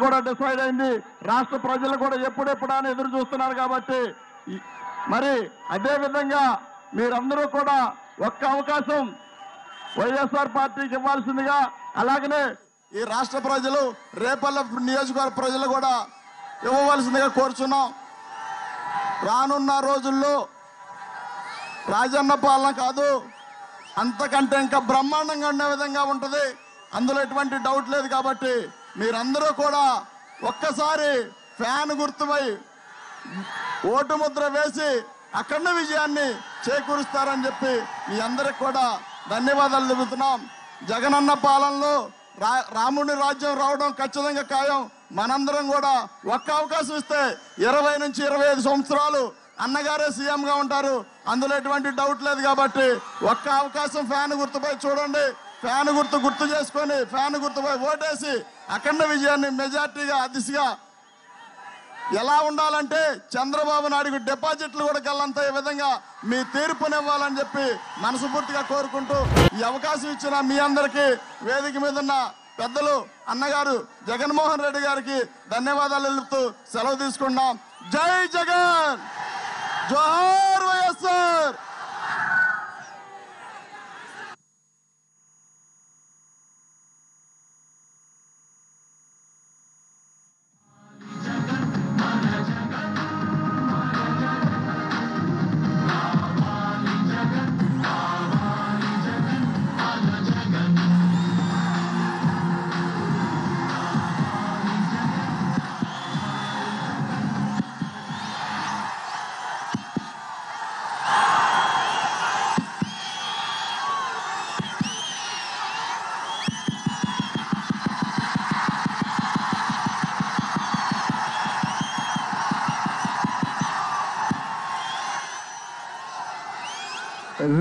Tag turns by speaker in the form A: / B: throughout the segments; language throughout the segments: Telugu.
A: కూడా డిసైడ్ అయింది. రాష్ట్ర ప్రజలు కూడా ఎప్పుడెప్పుడు అని ఎదురు చూస్తున్నారు. కాబట్టి మరి అదే విధంగా మీరందరూ కూడా ఒక్క అవకాశం వైఎస్ఆర్ పార్టీకి ఇవ్వాల్సిందిగా, అలాగనే ఈ రాష్ట్ర ప్రజలు రేపల్లె నియోజకవర్గ ప్రజలు కూడా ఇవ్వవలసిందిగా కోరుచున్నాం. రానున్న రోజుల్లో రాజన్న పాలన కాదు, అంతకంటే ఇంకా బ్రహ్మాండంగా ఉండే విధంగా ఉంటుంది. అందులో ఎటువంటి డౌట్ లేదు. కాబట్టి మీరందరూ కూడా ఒక్కసారి ఫ్యాన్ గుర్తుపై ఓటు ముద్ర వేసి అఖండ విజయాన్ని చేకూరుస్తారని చెప్పి మీ అందరికి కూడా ధన్యవాదాలు తెలుపుతున్నాం. జగనన్న పాలనలో రాముడి రాజ్యం రావడం ఖచ్చితంగా ఖాయం. మనందరం కూడా ఒక్క అవకాశం ఇస్తే 20 నుంచి 25 సంవత్సరాలు అన్నగారే సీఎంగా ఉంటారు. అందులో ఎటువంటి డౌట్ లేదు. కాబట్టి ఒక్క అవకాశం ఫ్యాన్ గుర్తుపై చూడండి. ఫ్యాన్ గుర్తు చేసుకొని ఫ్యాన్ గుర్తుపై ఓటేసి అఖండ విజయాన్ని మెజార్టీగా దిశగా ఎలా ఉండాలంటే చంద్రబాబు నాయుడుకు డిపాజిట్లు కూడా గల్లంత ఈ విధంగా మీ తీర్పునివ్వాలని చెప్పి మనస్ఫూర్తిగా కోరుకుంటూ ఈ అవకాశం ఇచ్చిన మీ అందరికీ వేదిక మీద ఉన్న పెద్దలు అన్నగారు జగన్మోహన్ రెడ్డి గారికి ధన్యవాదాలు తెలుపుతూ సెలవు తీసుకున్నాం. జై జగన్, జోహార్ వైఎస్ఆర్.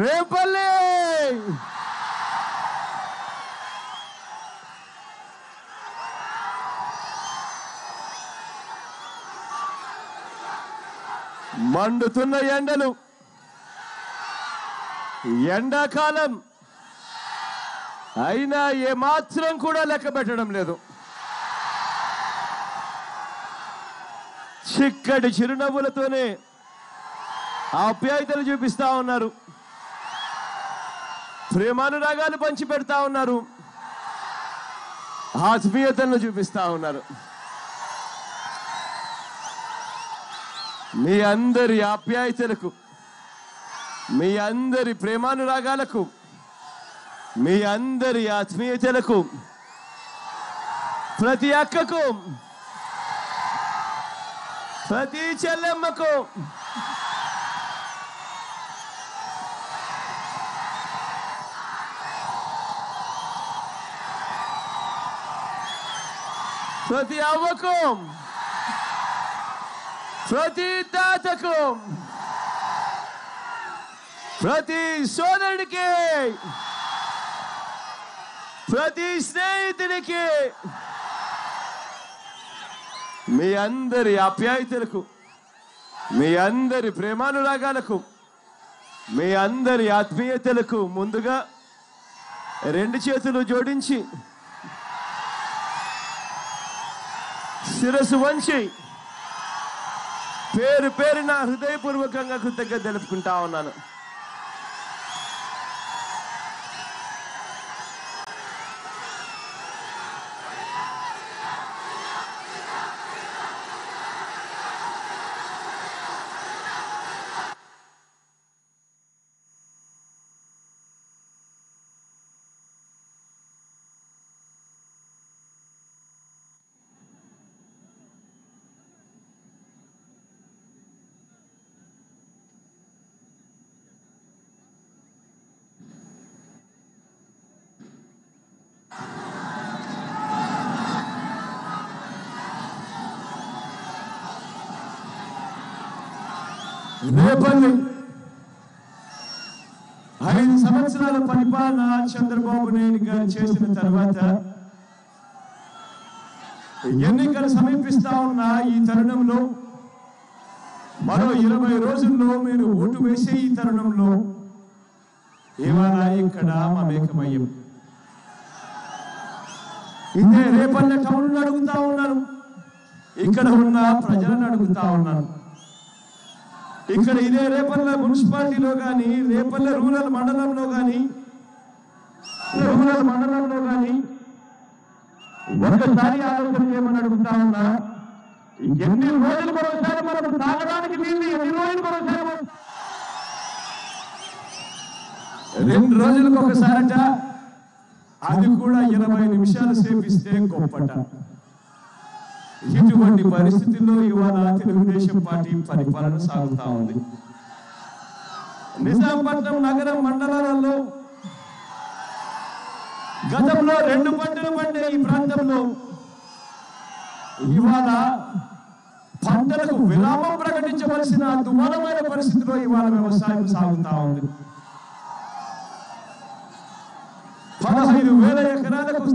B: రేపల్లె మండుతున్న ఎండలు, ఎండాకాలం అయినా ఏమాత్రం కూడా లెక్క పెట్టడం లేదు. చిక్కటి చిరునవ్వులతోనే ఆప్యాయతలు చూపిస్తా ఉన్నారు, ప్రేమానురాగాలు పంచి పెడతా ఉన్నారు, ఆత్మీయతలను చూపిస్తా ఉన్నారు. మీ అందరి ఆప్యాయతలకు, మీ అందరి ప్రేమానురాగాలకు, మీ అందరి ఆత్మీయతలకు, ప్రతి అక్కకు, ప్రతి చెల్లెమ్మకు, ప్రతి అవ్వకు, ప్రతి తాతకు, ప్రతి సోదరుడికి, ప్రతి స్నేహితుడికి, మీ అందరి ఆప్యాయతలకు, మీ అందరి ప్రేమానురాగాలకు, మీ అందరి ఆత్మీయతలకు ముందుగా 2 చేతులు జోడించి శిరస్సు వంచి పేరు పేరున హృదయపూర్వకంగా కృతజ్ఞత తెలుపుకుంటా ఉన్నాను. రేపల్లి 5 సంవత్సరాల పరిపాలన చంద్రబాబు నాయుడు గారు చేసిన తర్వాత ఎన్నికలు సమీపిస్తా ఉన్న ఈ తరుణంలో, మరో 20 రోజుల్లో మీరు ఓటు వేసే ఈ తరుణంలో ఇవాళ ఇక్కడ మమేకమయ్యాం. ఇదే రేపల్లె టౌన్ అడుగుతా ఉన్నాను, ఇక్కడ ఉన్న ప్రజలను అడుగుతా ఉన్నాను. ఇక్కడ ఇదే రేపల్లె మున్సిపాలిటీలో కానీ, రేపల్లె రూరల్ మండలంలో కానీ ఒక్కసారి ఆలోచన చేయమని అడుగుతా ఉన్నా. ఎన్ని రోజులు మరోసారి మనకు తాగడానికి నీళ్ళు, ఎన్ని రోజులు మరోసారి 2 రోజులకు ఒకసారట, అది కూడా 20 నిమిషాలు సేపిస్తే గొప్పట. ఇటువంటి పరిస్థితుల్లో ఇవాళ తెలుగుదేశం పార్టీ పరిపాలన సాగుతా ఉంది. నిజాంపట్నం నగరం మండలాలలో గతంలో 2 పంటలు పండే ఈ ప్రాంతంలో ఇవాళ పంటలకు విరామం ప్రకటించవలసిన దుమారమైన పరిస్థితిలో ఇవాళ వ్యవసాయం సాగుతా ఉంది. 15,000 ఎకరాలకు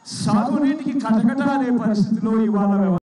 B: సాగునీటికి కటకట అనే పరిస్థితిలో ఇవాళ